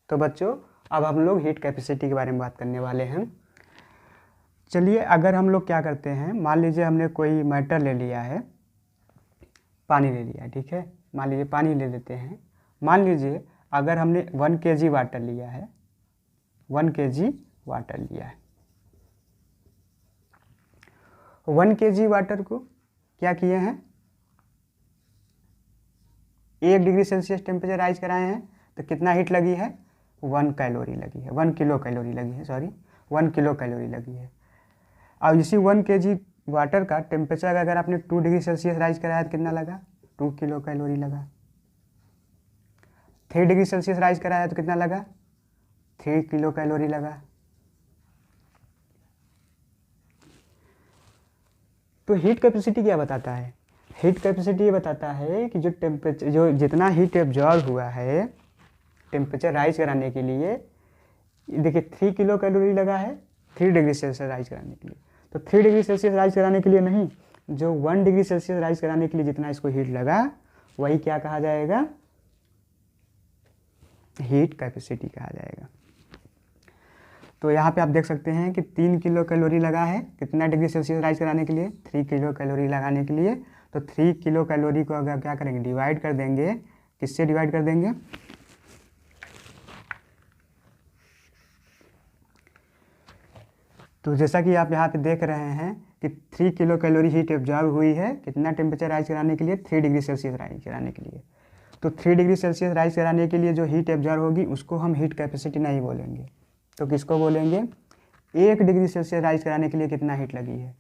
तो बच्चों अब हम लोग हीट कैपेसिटी के बारे में बात करने वाले हैं। चलिए, अगर हम लोग क्या करते हैं, मान लीजिए हमने कोई मैटर ले लिया है, पानी ले लिया है, ठीक है, मान लीजिए पानी ले लेते हैं। मान लीजिए अगर हमने 1 kg वाटर लिया है, 1 kg वाटर लिया है, 1 kg वाटर को क्या किए हैं, 1 डिग्री सेल्सियस टेम्परेचर राइज कराए हैं, तो कितना हीट लगी है, 1 कैलोरी लगी है, 1 किलो कैलोरी लगी है, सॉरी 1 किलो कैलोरी लगी है। अब इसी 1 kg वाटर का टेम्परेचर अगर आपने 2 डिग्री सेल्सियस राइज कराया तो कितना लगा, 2 किलो कैलोरी लगा। 3 डिग्री सेल्सियस राइज कराया तो कितना लगा, 3 किलो कैलोरी लगा। तो हीट कैपेसिटी क्या बताता है, हीट कैपेसिटी ये बताता है कि जो टेम्परेचर, जो जितना हीट एब्जॉर्ब हुआ है टेम्परेचर राइज कराने के लिए, देखिए 3 किलो कैलोरी लगा है 3 डिग्री सेल्सियस राइज कराने के लिए। तो 3 डिग्री सेल्सियस राइज कराने के लिए नहीं, जो 1 डिग्री सेल्सियस राइज कराने के लिए जितना इसको हीट लगा वही क्या कहा जाएगा, हीट कैपेसिटी कहा जाएगा। तो यहाँ पे आप देख सकते हैं कि 3 किलो कैलोरी लगा है कितना डिग्री सेल्सियस राइज कराने के लिए, 3 किलो कैलोरी लगाने के लिए। तो 3 किलो कैलोरी को अगर क्या करेंगे, डिवाइड कर देंगे, किससे डिवाइड कर देंगे, तो जैसा कि आप यहाँ पे देख रहे हैं कि 3 किलो कैलोरी हीट एब्जॉर्ब हुई है कितना टेम्परेचर राइज कराने के लिए, 3 डिग्री सेल्सियस राइज कराने के लिए। तो 3 डिग्री सेल्सियस राइज कराने के लिए जो हीट एब्जॉर्ब होगी उसको हम हीट कैपेसिटी नहीं बोलेंगे, तो किसको बोलेंगे, 1 डिग्री सेल्सियस राइज कराने के लिए कितना हीट लगी है,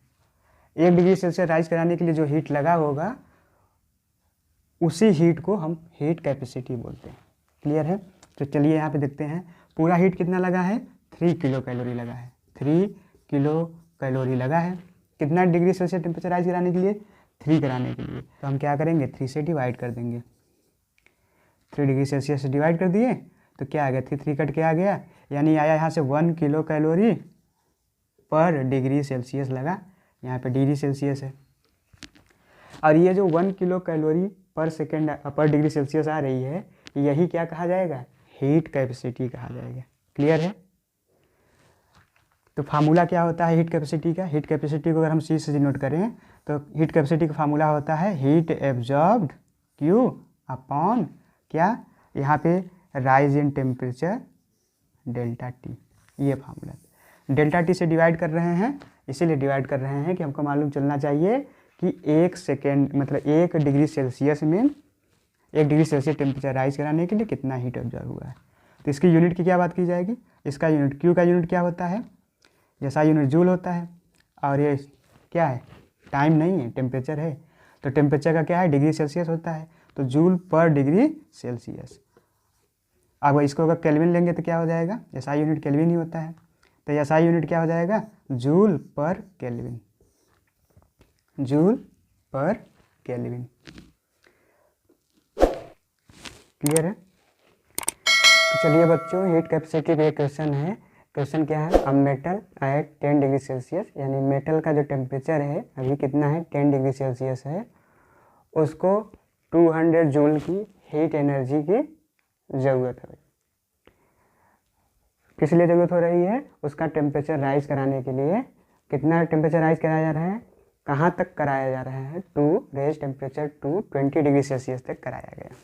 1 डिग्री सेल्सियस राइज कराने के लिए जो हीट लगा होगा उसी हीट को हम हीट कैपेसिटी बोलते हैं। क्लियर है। तो चलिए यहाँ पे देखते हैं पूरा हीट कितना लगा है, 3 किलो कैलोरी लगा है, 3 किलो कैलोरी लगा है कितना डिग्री सेल्सियस टेम्परेचर राइज कराने के लिए, 3 कराने के लिए। तो हम क्या करेंगे, 3 से डिवाइड कर देंगे, 3 डिग्री सेल्सियस से डिवाइड कर दिए तो क्या आ गया, 3 कट के आ गया, यानी आया यहाँ से 1 किलो कैलोरी पर डिग्री सेल्सियस लगा, यहाँ पे डिग्री सेल्सियस है। और ये जो 1 किलो कैलोरी पर सेकेंड पर डिग्री सेल्सियस आ रही है, यही क्या कहा जाएगा, हीट कैपेसिटी कहा जाएगा। क्लियर है। तो फार्मूला क्या होता है हीट कैपेसिटी का, हीट कैपेसिटी को अगर हम सी से डिनोट करें तो हीट कैपेसिटी का फार्मूला होता है हीट एब्जॉर्ब्ड क्यू अपॉन क्या, यहाँ पे rise in temperature delta T, ये फार्मूला। डेल्टा टी से डिवाइड कर रहे हैं, इसीलिए डिवाइड कर रहे हैं कि हमको मालूम चलना चाहिए कि 1 सेकेंड मतलब 1 डिग्री सेल्सियस में 1 डिग्री सेल्सियस टेम्परेचर राइज कराने के लिए कितना हीट एब्जॉर्ब हुआ है। तो इसकी यूनिट की क्या बात की जाएगी, इसका यूनिट क्यू का यूनिट क्या होता है, जैसा यूनिट जूल होता है, और ये क्या है, टाइम नहीं है, टेम्परेचर है, तो टेम्परेचर का क्या है, डिग्री सेल्सियस होता है, तो जूल पर डिग्री सेल्सियस। अब इसको अगर केल्विन लेंगे तो क्या हो जाएगा, एसआई यूनिट केल्विन ही होता है, तो एसआई यूनिट क्या हो जाएगा, जूल पर केल्विन, जूल पर केल्विन। क्लियर है। तो चलिए बच्चों, हीट कैपेसिटी का एक क्वेश्चन है। क्वेश्चन क्या है, a metal at 10 degree Celsius, यानी मेटल का जो टेम्परेचर है अभी कितना है, 10 डिग्री सेल्सियस है, उसको 200 जूल की हीट एनर्जी की ज़रूरत है। किस लिए ज़रूरत हो रही है, उसका टेम्परेचर राइज कराने के लिए। कितना टेम्परेचर राइज कराया जा रहा है, कहाँ तक कराया जा रहा है, to raise temperature to 20 degree Celsius तक कराया गया।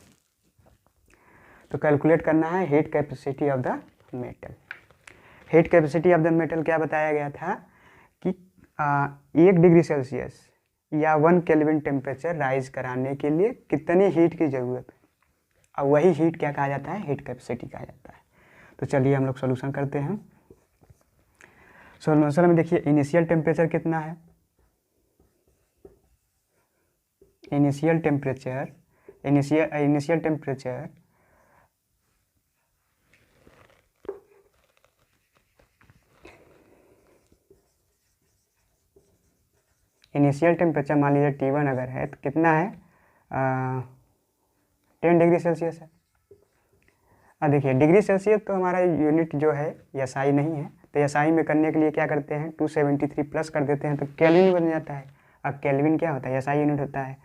तो कैलकुलेट करना है heat capacity of the metal. Heat capacity of the metal क्या बताया गया था कि 1 डिग्री सेल्सियस या 1 केल्विन टेम्परेचर राइज कराने के लिए कितनी हीट की ज़रूरत है, और वही हीट क्या कहा जाता है, हीट कैपेसिटी कहा जाता है। तो चलिए हम लोग सोल्यूशन करते हैं। सोल्यूशन में देखिए इनिशियल टेम्परेचर कितना है, इनिशियल टेम्परेचर मान लीजिए T1 अगर है तो कितना है, 10 डिग्री सेल्सियस है। अब देखिए डिग्री सेल्सियस तो हमारा यूनिट जो है एसआई नहीं है, तो एसआई में करने के लिए क्या करते हैं, 273 प्लस कर देते हैं तो केल्विन बन जाता है। अब केल्विन क्या होता है, एसआई यूनिट होता है,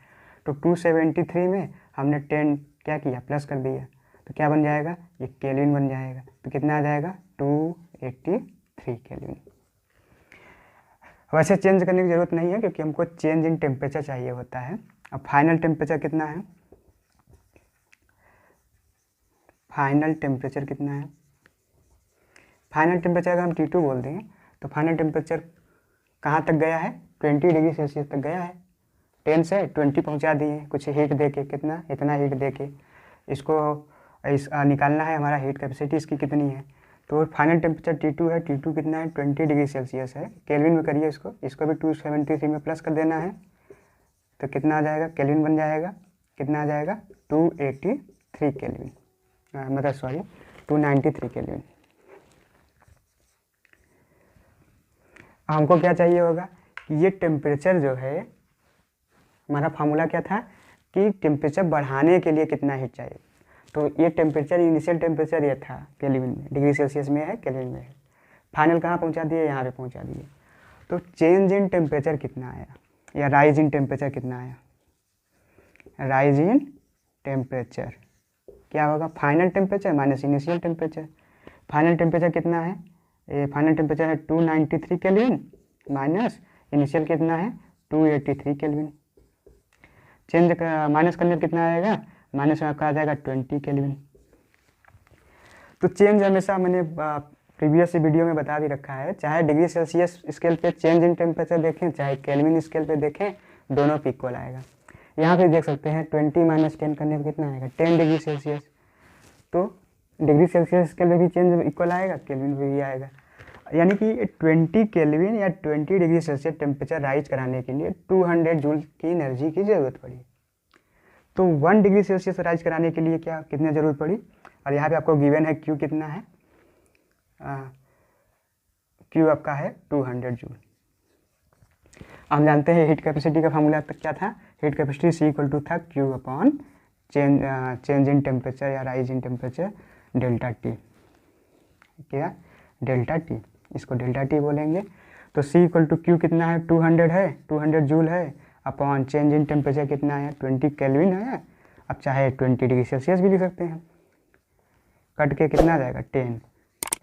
तो 273 में हमने 10 क्या किया, प्लस कर दिया, तो क्या बन जाएगा, ये केल्विन बन जाएगा। तो कितना आ जाएगा, 283 केल्विन। वैसे चेंज करने की ज़रूरत नहीं है क्योंकि हमको चेंज इन टेम्परेचर चाहिए होता है। अब फाइनल टेम्परेचर कितना है, फाइनल टेम्परेचर कितना है, फाइनल टेम्परेचर अगर हम T2 बोल देंगे तो फाइनल टेम्परेचर कहाँ तक गया है, 20 डिग्री सेल्सियस तक गया है। 10 से 20 पहुँचा दिए कुछ हीट दे के, कितना, इतना हीट दे के। इसको निकालना है हमारा हीट कैपेसिटी इसकी कितनी है। तो फाइनल टेम्परेचर T2 है, T2 कितना है, 20 डिग्री सेल्सियस है। केल्विन में करिए इसको भी 273 में प्लस कर देना है। तो कितना आ जाएगा, केल्विन बन जाएगा, कितना आ जाएगा, 283 केल्विन, मतलब सॉरी 293 केल्विन। हमको क्या चाहिए होगा कि ये टेम्परेचर जो है, हमारा फार्मूला क्या था कि टेम्परेचर बढ़ाने के लिए कितना हीट चाहिए। तो ये टेम्परेचर, इनिशियल टेम्परेचर ये था केल्विन में, डिग्री सेल्सियस में है, केल्विन में है। फाइनल कहाँ पहुँचा दिए, यहाँ पे पहुँचा दिए। तो चेंज इन टेम्परेचर कितना आया, या राइज इन टेम्परेचर कितना आया, राइज इन टेम्परेचर क्या होगा, final temperature minus initial temperature. Final temperature कितना है, ये फाइनल टेम्परेचर है 293 केल्विन माइनस इनिशियल कितना है 283 केल्विन। चेंज माइनस करने पर कितना आएगा, माइनस में आपका आ जाएगा 20 केल्विन। तो चेंज हमेशा मैंने प्रीवियस वीडियो में बता भी रखा है, चाहे डिग्री सेल्सियस स्केल पे चेंज इन टेम्परेचर देखें, चाहे केल्विन स्केल पे देखें, दोनों पे इक्वल आएगा। यहाँ पे देख सकते हैं 20 माइनस 10 करने पर कितना आएगा, 10 डिग्री सेल्सियस। तो डिग्री सेल्सियस स्केल पे भी चेंज इक्वल आएगा, केल्विन पे भी आएगा। यानी कि 20 केल्विन या 20 डिग्री सेल्सियस टेम्परेचर राइज कराने के लिए 200 जूल की एनर्जी की ज़रूरत पड़ी। तो 1 डिग्री सेल्सियस राइज कराने के लिए क्या, कितनी ज़रूरत पड़ी, और यहाँ पे आपको गिवन है Q कितना है, Q आपका है 200 जूल। हम जानते हैं हीट कैपेसिटी का फार्मूला तक क्या था, heat capacity C equal to था Q upon change in temperature या rise in temperature delta T, क्या, डेल्टा टी, इसको डेल्टा टी बोलेंगे। तो C इक्वल टू Q कितना है, 200 है, 200 जूल है, अपॉन चेंज इन टेम्परेचर कितना है, 20 केल्विन है। अब चाहे 20 डिग्री सेल्सियस भी लिख सकते हैं, कट के कितना आ जाएगा 10,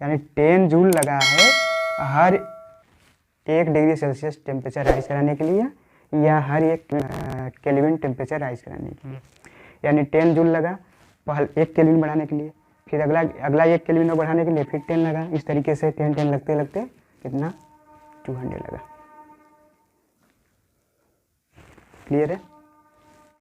यानी 10 जूल लगा है हर 1 डिग्री सेल्सियस टेम्परेचर राइज कराने के लिए, या हर 1 केल्विन टेम्परेचर राइज कराने के लिए। यानी 10 जूल लगा पहले 1 केल्विन बढ़ाने के लिए, फिर अगला 1 केल्विन बढ़ाने के लिए फिर 10 लगा। इस तरीके से 10 लगते लगते कितना 200 लगा। क्लियर है।